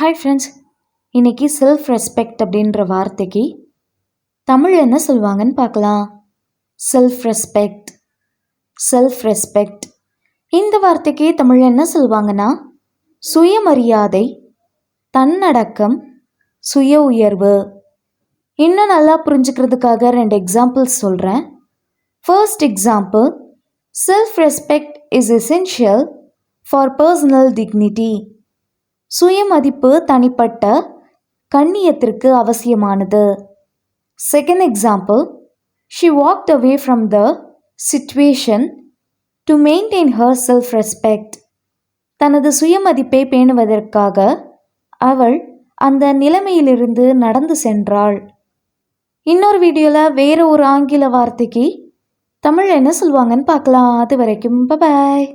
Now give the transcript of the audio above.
Hi friends, இன்றைக்கி self respect அப்படின்ற வார்த்தைக்கு தமிழ் என்ன சொல்லுவாங்கன்னு பார்க்கலாம். Self respect. செல்ஃப் ரெஸ்பெக்ட் இந்த வார்த்தைக்கு தமிழ் என்ன சொல்லுவாங்கன்னா சுயமரியாதை, தன்னடக்கம், சுய உயர்வு. இன்னும் நல்லா புரிஞ்சுக்கிறதுக்காக 2 எக்ஸாம்பிள்ஸ் சொல்கிறேன். First example, self respect is essential for personal dignity. சுயமதிப்பு தனிப்பட்ட கண்ணியத்திற்கு அவசியமானது. Second example, she walked away from the situation to maintain her self respect. தனது சுயமதிப்பை பேணுவதற்காக அவள் அந்த நிலைமையிலிருந்து நடந்து சென்றாள். இன்னொரு வீடியோவில் வேறு ஒரு ஆங்கில வார்த்தைக்கு தமிழ் என்ன சொல்லுவாங்கன்னு பார்க்கலாம். அது வரைக்கும் பாய்.